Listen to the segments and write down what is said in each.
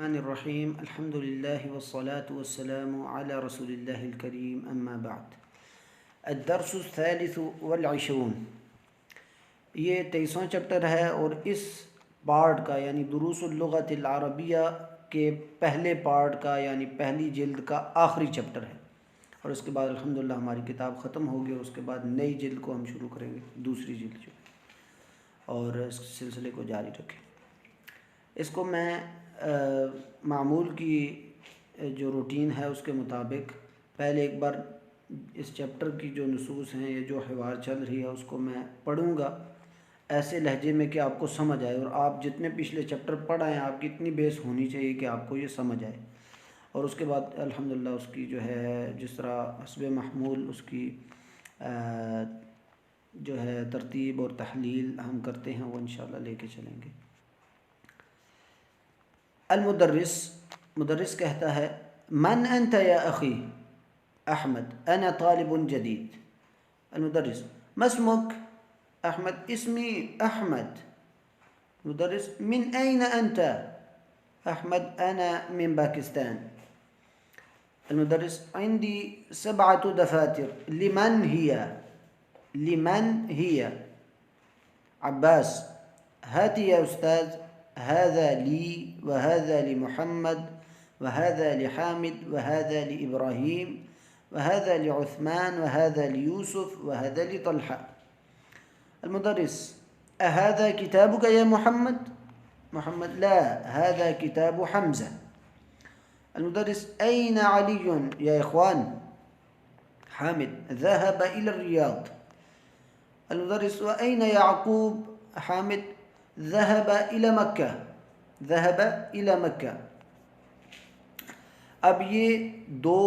الرحمن الرحیم الحمد للہ والصلاة والسلام علی رسول اللہ الکریم اما بعد الدرس الثالث والعشرون، یہ 23واں چپٹر ہے اور اس پارٹ کا یعنی دروس اللغت العربیہ کے پہلے پارٹ کا یعنی پہلی جلد کا آخری چپٹر ہے، اور اس کے بعد الحمدللہ ہماری کتاب ختم ہوگی اور اس کے بعد نئی جلد کو ہم شروع کریں گے، دوسری جلد جو، اور اس سلسلے کو جاری رکھیں۔ اس کو میں معمول کی جو روٹین ہے اس کے مطابق پہلے ایک بار اس چیپٹر کی جو نصوص ہیں یا جو حوار چل رہی ہے اس کو میں پڑھوں گا ایسے لہجے میں کہ آپ کو سمجھ آئے، اور آپ جتنے پچھلے چیپٹر پڑھ آئے ہیں آپ کی اتنی بیس ہونی چاہیے کہ آپ کو یہ سمجھ آئے، اور اس کے بعد الحمدللہ اس کی جو ہے جس طرح حسب محمول اس کی جو ہے ترتیب اور تحلیل ہم کرتے ہیں وہ انشاءاللہ لے کے چلیں گے۔ مدرس کہتا ہے من انت یا اخی احمد انا طالب جدید۔ المدرس ما اسمك؟ احمد اسمي احمد۔ مدرس من اين انت؟ احمد انا من باكستان۔ المدرس عندي 7 دفاتر، لمن هي؟ لمن هي؟ عباس هاتي يا أستاذ، هذا لي وهذا لمحمد وهذا لحامد وهذا لإبراهيم وهذا لعثمان وهذا ليوسف وهذا لطلحة۔ المدرس أهذا كتابك يا محمد؟ محمد لا، هذا كتاب حمزة۔ المدرس أين علي يا إخوان؟ حامد ذهب إلى الرياض۔ المدرس وأين يعقوب؟ حامد ذهب إلى مكة، ذهب إلى مكة۔ اب یہ دو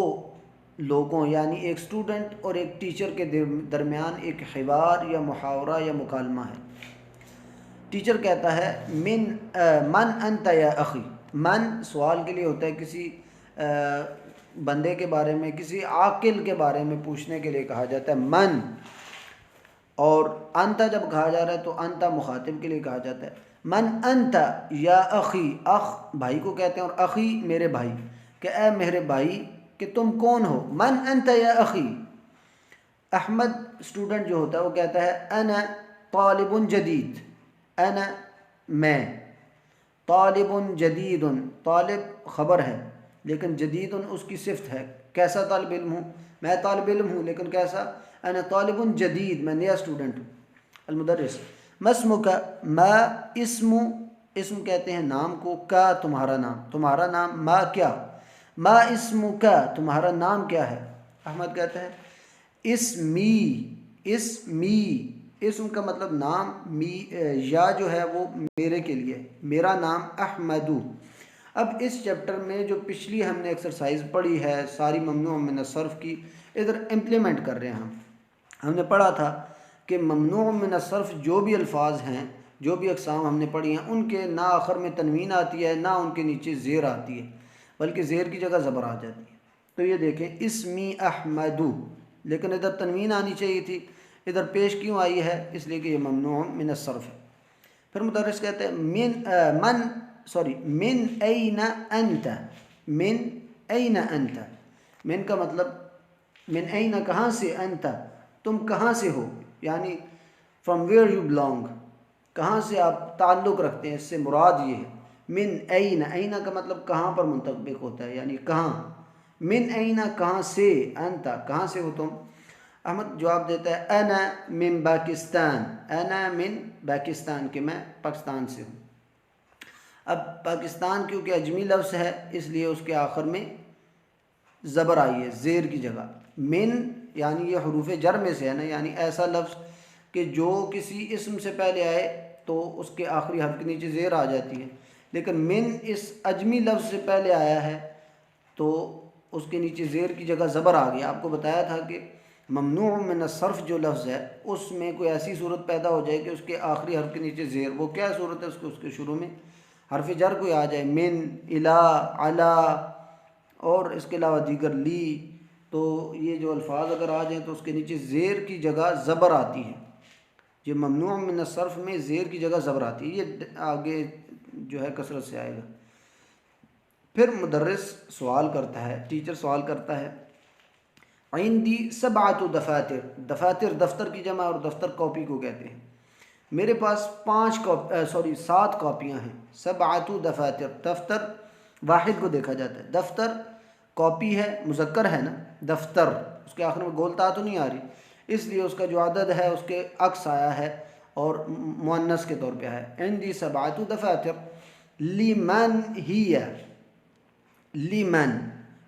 لوگوں یعنی ایک اسٹوڈنٹ اور ایک ٹیچر کے درمیان ایک حوار یا محاورہ یا مکالمہ ہے۔ ٹیچر کہتا ہے من انت یا اخی۔ من سوال کے لیے ہوتا ہے، کسی بندے کے بارے میں کسی عاقل کے بارے میں پوچھنے کے لیے کہا جاتا ہے من، اور انت جب کہا جا رہا ہے تو انت مخاطب کے لیے کہا جاتا ہے۔ من انت یا اخی، اخ بھائی کو کہتے ہیں اور اخی میرے بھائی، کہ اے میرے بھائی کہ تم کون ہو؟ من انت یا اخی۔ احمد اسٹوڈنٹ جو ہوتا ہے وہ کہتا ہے انا طالب جدید، انا میں، طالب جدید، طالب خبر ہے لیکن جدید اس کی صفت ہے، کیسا طالب علم ہوں؟ میں طالب علم ہوں لیکن کیسا؟ انا طالب جدید، میں نیا اسٹوڈنٹ ہوں۔ المدرس ما اسمک؟ ما اسم کہتے ہیں نام کو، کا تمہارا نام، تمہارا نام، ما کیا، ما اسمک تمہارا نام کیا ہے؟ احمد کہتا ہے اسمی، اسم کا مطلب نام، یا جو ہے وہ میرے کے لیے، میرا نام احمدو۔ اب اس چیپٹر میں جو پچھلی ہم نے ایکسرسائز پڑھی ہے ساری ممنوع من الصرف کی، ادھر امپلیمنٹ کر رہے ہیں ہم نے پڑھا تھا کہ ممنوع من الصرف جو بھی الفاظ ہیں، جو بھی اقسام ہم نے پڑھی ہیں، ان کے نہ آخر میں تنوین آتی ہے نہ ان کے نیچے زیر آتی ہے، بلکہ زیر کی جگہ زبر آ جاتی ہے۔ تو یہ دیکھیں اسمی احمدو، لیکن ادھر تنوین آنی چاہیے تھی، ادھر پیش کیوں آئی ہے؟ اس لیے کہ یہ ممنوع من الصرف ہے۔ پھر مدرس کہتے ہیں من این انت، من این انت، من کا مطلب من این کہاں سے، انت تم کہاں سے ہو، یعنی فرام ویئر یو بلانگ، کہاں سے آپ تعلق رکھتے ہیں، اس سے مراد یہ ہے۔ من این، این کا مطلب کہاں پر منطبق ہوتا ہے، یعنی کہاں، من این کہاں سے، انت کہاں سے ہو تم؟ احمد جواب دیتا ہے انا من پاکستان، انا من پاکستان، کہ میں پاکستان سے ہوں۔ اب پاکستان کیونکہ اجمی لفظ ہے اس لیے اس کے آخر میں زبر آئی ہے زیر کی جگہ۔ من یعنی یہ حروف جر میں سے ہے نا، یعنی ایسا لفظ کہ جو کسی اسم سے پہلے آئے تو اس کے آخری حرف کے نیچے زیر آ جاتی ہے، لیکن من اس اجمی لفظ سے پہلے آیا ہے تو اس کے نیچے زیر کی جگہ زبر آ گئی۔ آپ کو بتایا تھا کہ ممنوع من الصرف جو لفظ ہے اس میں کوئی ایسی صورت پیدا ہو جائے کہ اس کے آخری حرف کے نیچے زیر، وہ کیا صورت ہے؟ اس کے شروع میں حرف جر کوئی آ جائے، من، الا، علا اور اس کے علاوہ دیگر، لی، تو یہ جو الفاظ اگر آ جائیں تو اس کے نیچے زیر کی جگہ زبر آتی ہے۔ یہ ممنوع من الصرف میں زیر کی جگہ زبر آتی ہے، یہ آگے جو ہے کثرت سے آئے گا۔ پھر مدرس سوال کرتا ہے، ٹیچر سوال کرتا ہے، عندی سبعۃ دفاتر، دفاتر دفتر کی جمع اور دفتر کاپی کو کہتے ہیں، میرے پاس 7 کاپیاں ہیں، سبعۃ دفاتر، دفتر واحد کو دیکھا جاتا ہے، دفتر کاپی ہے، مذکر ہے نا، دفتر اس کے آخر میں گولتا تو نہیں آ رہی، اس لیے اس کا جو عدد ہے اس کے عکس آیا ہے اور مؤنث کے طور پہ ہے، عندی سبعۃ دفاتر، لمن ہی، لمن،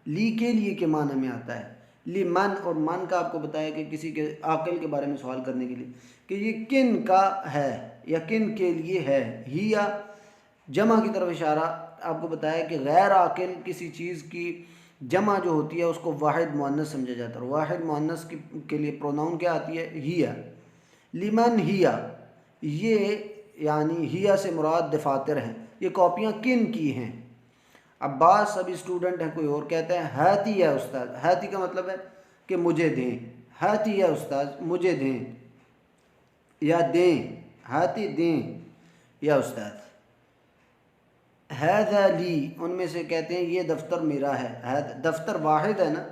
لی کے لیے کے معنی میں آتا ہے، لمن، اور من کا آپ کو بتایا کہ کسی کے عاقل کے بارے میں سوال کرنے کے لیے کہ یہ کن کا ہے یا کن کے لیے ہے، ہی جمع کی طرف اشارہ، آپ کو بتایا کہ غیر عاقل کسی چیز کی جمع جو ہوتی ہے اس کو واحد مؤنث سمجھا جاتا ہے، اور واحد مؤنث کے لیے پروناؤن کیا آتی ہے، ہی، لمن ہی، یہ یعنی ہی سے مراد دفاتر ہیں، یہ کاپیاں کن کی ہیں؟ عباس ابھی اسٹوڈنٹ ہیں، کوئی اور کہتا ہے ہاتی ہے استاد، ہاتی کا مطلب ہے کہ مجھے دیں، ہاتی ہے استاد مجھے دیں یا دیں، ہاتی دیں یا استاد، ہذا لی، ان میں سے کہتے ہیں یہ دفتر میرا ہے، دفتر واحد ہے نا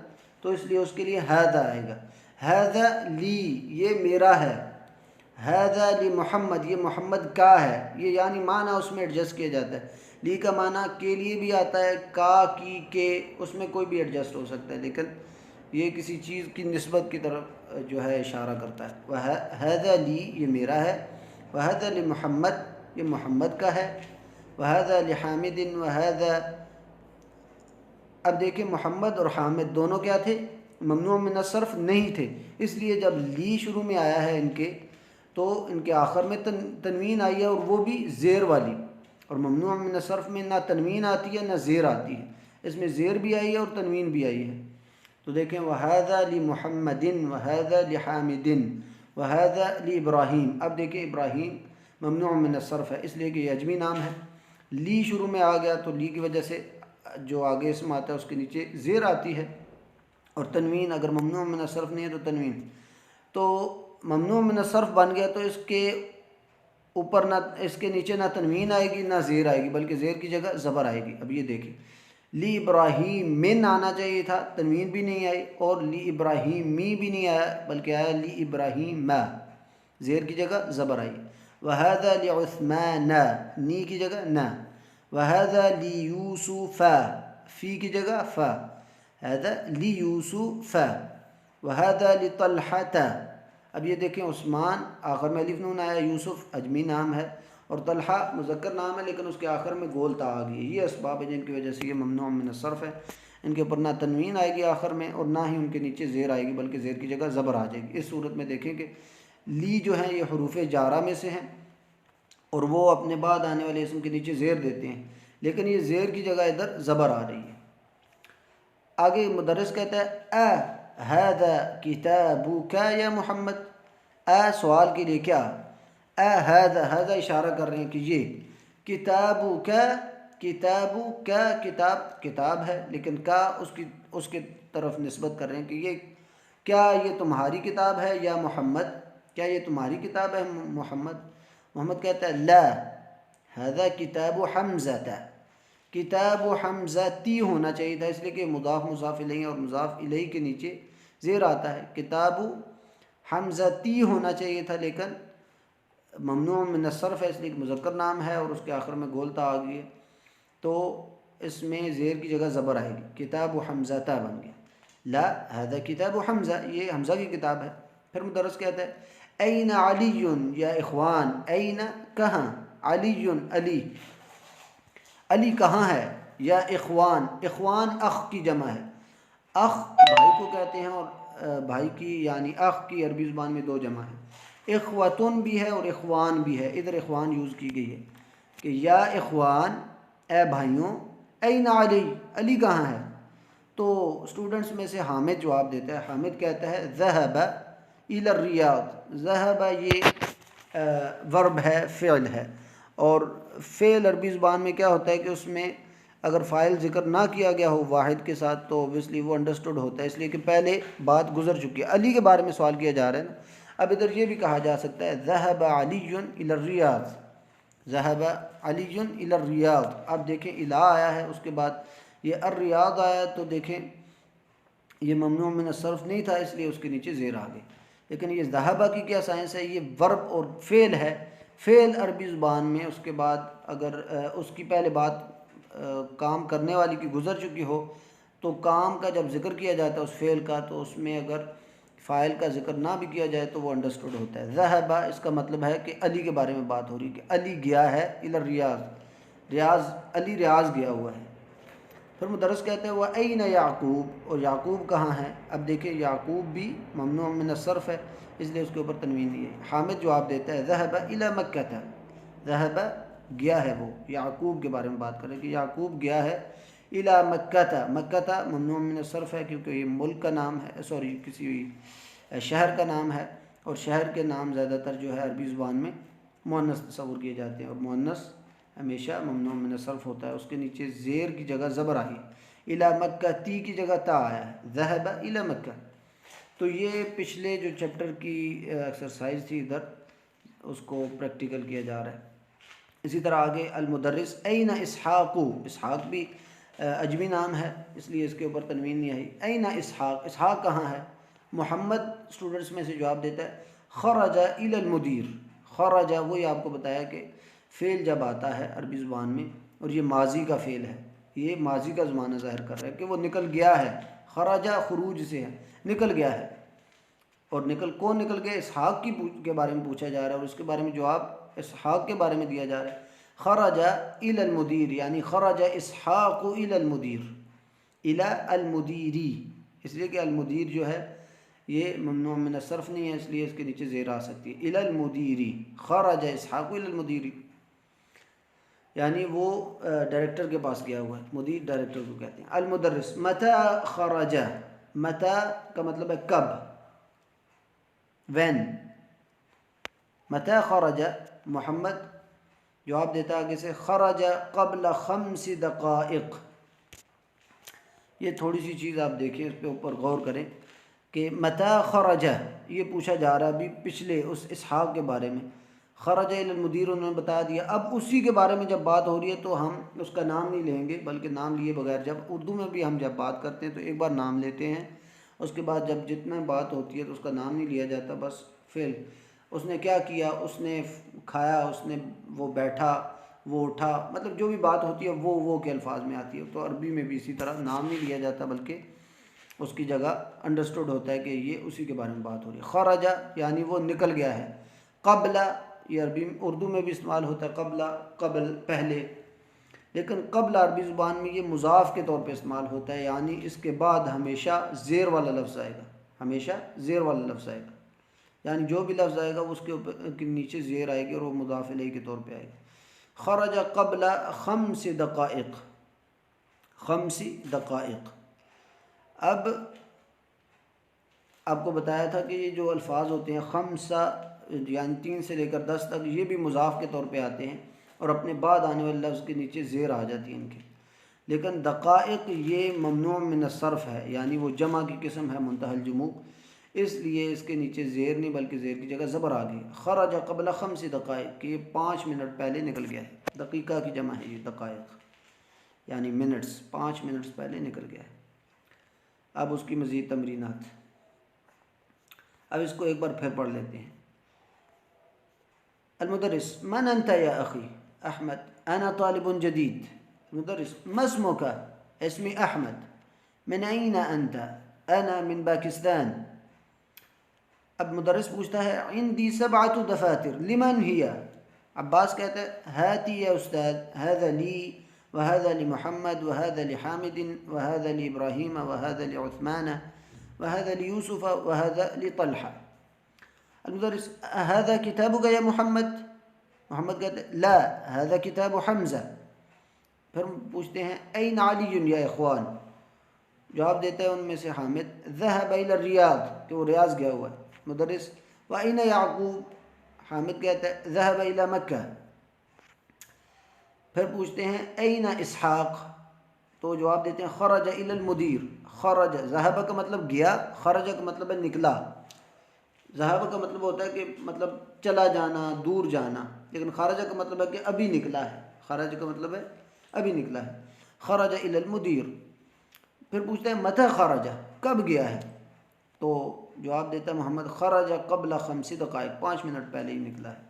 تو اس لیے اس کے لیے ہذا آئے گا، ہذا لی یہ میرا ہے، ہذا لی محمد یہ محمد کا ہے، یہ یعنی معنی اس میں ایڈجسٹ کیا جاتا ہے، لی کا معنی کے لیے بھی آتا ہے، کا کی کے اس میں کوئی بھی ایڈجسٹ ہو سکتا ہے، لیکن یہ کسی چیز کی نسبت کی طرف جو ہے اشارہ کرتا ہے، وہ ہذا لی یہ میرا ہے، وہذا لی محمد یہ محمد کا ہے، وہذا لی حامد وہذا، اب دیکھیں محمد اور حامد دونوں کیا تھے، ممنوع من الصرف نہیں تھے، اس لیے جب لی شروع میں آیا ہے ان کے تو ان کے آخر میں تنوین آئی ہے اور وہ بھی زیر والی، اور ممنوع من الصرف میں نہ تنوین آتی ہے نہ زیر آتی ہے، اس میں زیر بھی آئی ہے اور تنوین بھی آئی ہے، تو دیکھیں وہذا لمحمد وہذا لحامد وہذا لابراہیم، اب دیکھیں ابراہیم ممنوع من الصرف ہے اس لیے کہ یہ اجمی نام ہے، لی شروع میں آ گیا تو لی کی وجہ سے جو آگے اسم آتا ہے اس کے نیچے زیر آتی ہے، اور تنوین اگر ممنوع من الصرف نہیں ہے تو تنوین، تو ممنوع من الصرف بن گیا تو اس کے اوپر نہ اس کے نیچے نہ تنوین آئے گی نہ زیر آئے گی، بلکہ زیر کی جگہ زبر آئے گی۔ اب یہ دیکھیں لی ابراہیم من آنا چاہیے تھا، تنوین بھی نہیں آئی، اور لی ابراہیم می بھی نہیں آیا بلکہ آیا لی ابراہیم ما، زیر کی جگہ زبر آئی، وہذا لعثمان نی کی جگہ نہ، وہذا لیوسف فی کی جگہ فا، ہذا لیوسف، وہذا لطلحۃ، اب یہ دیکھیں عثمان آخر میں الف نون آیا، یوسف اجمی نام ہے اور طلحہ مذکر نام ہے لیکن اس کے آخر میں گول تا آ گئی، یہ اسباب ہیں جن کی وجہ سے یہ ممنوع من الصرف ہے، ان کے اوپر نہ تنوین آئے گی آخر میں اور نہ ہی ان کے نیچے زیر آئے گی بلکہ زیر کی جگہ زبر آ جائے گی۔ اس صورت میں دیکھیں کہ لی جو ہیں یہ حروف جارہ میں سے ہیں اور وہ اپنے بعد آنے والے اسم کے نیچے زیر دیتے ہیں، لیکن یہ زیر کی جگہ ادھر زبر آ رہی ہے۔ آگے مدرس کہتا ہے هذا کتابک یا محمد، سوال کے لیے کیا، هذا اشارہ کر رہے ہیں کہ یہ، کتابک کتابک کتاب ہے لیکن کا اس کی طرف نسبت کر رہے ہیں کہ یہ کیا یہ تمہاری کتاب ہے یا محمد، کیا یہ تمہاری کتاب ہے محمد کہتا ہے لا، هذا کتاب حمزہ، کتاب حمزتی ہونا چاہیے تھا اس لیے کہ مضاف مضاف الیہ اور مضاف الیہ کے نیچے زیر آتا ہے، کتاب حمزتی ہونا چاہیے تھا لیکن ممنوع من الصرف ہے اس لیے کہ مذکر نام ہے اور اس کے آخر میں گولتا آ گئی ہے تو اس میں زیر کی جگہ زبر آئے گی، کتاب حمزہ بن گیا، لا هذا کتاب حمزہ یہ حمزہ کی کتاب ہے۔ پھر مدرس کہتا ہے این علی یا اخوان، این کہاں، علی علی کہاں ہے، یا اخوان، اخوان اخ کی جمع ہے، اخ بھائی کو کہتے ہیں اور بھائی کی یعنی اخ کی عربی زبان میں 2 جمع ہے، اخوتن بھی ہے اور اخوان بھی ہے، ادھر اخوان یوز کی گئی ہے کہ یا اخوان اے بھائیوں، این علی علی کہاں ہے، تو اسٹوڈنٹس میں سے حامد جواب دیتا ہے، حامد کہتا ہے ذهب الی الریاض، ذهب یہ ورب ہے فعل ہے، اور فعل عربی زبان میں کیا ہوتا ہے کہ اس میں اگر فاعل ذکر نہ کیا گیا ہو واحد کے ساتھ تو اوبویسلی وہ انڈرسٹوڈ ہوتا ہے، اس لیے کہ پہلے بات گزر چکی ہے، علی کے بارے میں سوال کیا جا رہا ہے نا، اب ادھر یہ بھی کہا جا سکتا ہے ذهب علی الی الریاض، ذهب علی الی الریاض، اب دیکھیں الی آیا ہے اس کے بعد یہ الریاض آیا تو دیکھیں یہ ممنوع من الصرف نہیں تھا، اس لیے اس کے نیچے زیر آ گئی. لیکن یہ ذہبہ کی کیا سائنس ہے، یہ ورب اور فعل ہے. فعل عربی زبان میں اس کے بعد اگر اس کی پہلے بات کام کرنے والی کی گزر چکی ہو تو کام کا جب ذکر کیا جاتا ہے اس فعل کا، تو اس میں اگر فاعل کا ذکر نہ بھی کیا جائے تو وہ انڈرسٹوڈ ہوتا ہے. ذہبہ اس کا مطلب ہے کہ علی کے بارے میں بات ہو رہی ہے کہ علی گیا ہے الی الریاض، ریاض علی ریاض گیا ہوا ہے. پھر مدرس کہتے ہیں وہ این یعقوب، اور یعقوب کہاں ہے. اب دیکھیں یعقوب بھی ممنوع من الصرف ہے، اس لیے اس کے اوپر تنوین دی ہے. حامد جواب دیتا ہے ذہب الی مکہ تھا، ذہب گیا ہے، وہ یعقوب کے بارے میں بات کریں کہ یعقوب گیا ہے الی مکہ تھا. مکہ تھا ممنوع من الصرف ہے کیونکہ یہ ملک کا نام ہے، سوری کسی شہر کا نام ہے، اور شہر کے نام زیادہ تر جو ہے عربی زبان میں مؤنث تصور کیے جاتے ہیں، اور مؤنث ہمیشہ ممنوع من الصرف ہوتا ہے. اس کے نیچے زیر کی جگہ زبر آئی، الی مکہ تی کی جگہ تا آیا ہے، ذہب الی مکہ. تو یہ پچھلے جو چیپٹر کی ایکسرسائز تھی ادھر اس کو پریکٹیکل کیا جا رہا ہے. اسی طرح آگے المدرس این اسحاق، اسحاق بھی اجمی نام ہے اس لیے اس کے اوپر تنوین نہیں آئی. این اسحاق، اسحاق کہاں ہے. محمد اسٹوڈنٹس میں سے جواب دیتا ہے خرج الی المدیر. خرج وہی آپ کو بتایا کہ فعل جب آتا ہے عربی زبان میں اور یہ ماضی کا فعل ہے، یہ ماضی کا زمانہ ظاہر کر رہا ہے کہ وہ نکل گیا ہے. خرج خروج سے ہے، نکل گیا ہے. اور کون نکل گیا، اسحاق کے بارے میں پوچھا جا رہا ہے اور اس کے بارے میں جواب اسحاق کے بارے میں دیا جا رہا ہے. خرج الی المدیر یعنی خرج اسحاق الی المدیر، الی المدیری، اس لیے کہ المدیر جو ہے یہ ممنوع من الصرف نہیں ہے، اس لیے اس کے نیچے زیر آ سکتی ہے. الی المدیری، خرج اسحاق الی المدیری یعنی وہ ڈائریکٹر کے پاس گیا ہوا ہے. مدیر ڈائریکٹر کو کہتے ہیں. المدرس متى خرج، متى کا مطلب ہے کب، وین. متى خرج، محمد جواب دیتا ہے آگے سے خرج قبل 5 دقائق. یہ تھوڑی سی چیز آپ دیکھیں، اس پہ اوپر غور کریں کہ متى خرج یہ پوچھا جا رہا ہے ابھی پچھلے اس اسحاق کے بارے میں. خرج الی المدیر انہوں نے بتا دیا. اب اسی کے بارے میں جب بات ہو رہی ہے تو ہم اس کا نام نہیں لیں گے، بلکہ نام لیے بغیر، جب اردو میں بھی ہم جب بات کرتے ہیں تو ایک بار نام لیتے ہیں، اس کے بعد جب جتنا بات ہوتی ہے تو اس کا نام نہیں لیا جاتا، بس فعل. اس نے کیا کیا، اس نے کھایا، اس نے وہ بیٹھا، وہ اٹھا، مطلب جو بھی بات ہوتی ہے وہ کے الفاظ میں آتی ہے. تو عربی میں بھی اسی طرح نام نہیں لیا جاتا بلکہ اس کی جگہ انڈرسٹوڈ ہوتا ہے کہ یہ اسی کے بارے میں بات ہو رہی ہے. خرج یعنی وہ نکل گیا ہے. قبل یہ اردو میں بھی استعمال ہوتا ہے، قبل قبل پہلے، لیکن قبل عربی زبان میں یہ مضاف کے طور پہ استعمال ہوتا ہے، یعنی اس کے بعد ہمیشہ زیر والا لفظ آئے گا، ہمیشہ زیر والا لفظ آئے گا. یعنی جو بھی لفظ آئے گا اس کے نیچے زیر آئے گی اور وہ مضاف الیہ کے طور پہ آئے گا. خرج قبل 5 دقائق، 5 دقائق. اب آپ کو بتایا تھا کہ یہ جو الفاظ ہوتے ہیں 5 یعنی 3 سے لے کر 10 تک، یہ بھی مضاف کے طور پہ آتے ہیں اور اپنے بعد آنے والے لفظ کے نیچے زیر آ جاتی ہے ان کے. لیکن دقائق یہ ممنوع من الصرف ہے، یعنی وہ جمع کی قسم ہے منتہی الجموع، اس لیے اس کے نیچے زیر نہیں بلکہ زیر کی جگہ زبر آ گئی. خرج قبل 5 دقائق کہ یہ 5 منٹ پہلے نکل گیا ہے. دقیقہ کی جمع ہے یہ دقائق، یعنی منٹس، 5 منٹس پہلے نکل گیا ہے. اب اس کی مزید تمرینات، اب اس کو ایک بار پھر پڑھ لیتے ہیں. المدرس من انت یا اخی. احمد انا طالب جدید. المدرس ما اسمك. اسمي احمد. من اين انت. انا من باکستان. اب مدرس پوچھتا ہے عندي 7 دفاتر لمن هي. عباس کہتا ہے هاتي يا استاذ، هذا لي وهذا لمحمد وهذا لحامد وهذا لإبراهيم وهذا لعثمان وهذا ليوسف وهذا لطلحة. المدرس هذا كتابك يا محمد. محمد کہتے ہیں لا هذا كتاب حمزة. پھر پوچھتے ہیں أين علي يا إخوان. جواب دیتا ہے ان میں سے حامد ذهب إلى الرياض کہ وہ ریاض گیا ہوا ہے. مدرس وأين يعقوب. حامد کہتا ہے ذهب إلى مکہ. پھر پوچھتے ہیں أين اسحاق، تو جواب دیتے ہیں خرج إلى المدیر. خرج ذهب کا مطلب گیا، خرج کا مطلب ہے نکلا. ذهب کا مطلب ہوتا ہے کہ مطلب چلا جانا، دور جانا، لیکن خرج کا مطلب ہے کہ ابھی نکلا ہے. خرج کا مطلب ہے ابھی نکلا ہے. خرج الی المدیر. پھر پوچھتے ہیں متى خرج, کب گیا ہے؟ تو جواب دیتا ہے محمد خرج قبل 5 دقائق, 5 منٹ پہلے ہی نکلا ہے.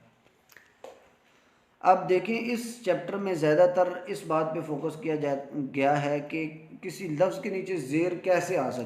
اب دیکھیں اس چیپٹر میں زیادہ تر اس بات پہ فوکس کیا گیا ہے کہ کسی لفظ کے نیچے زیر کیسے آ سکتا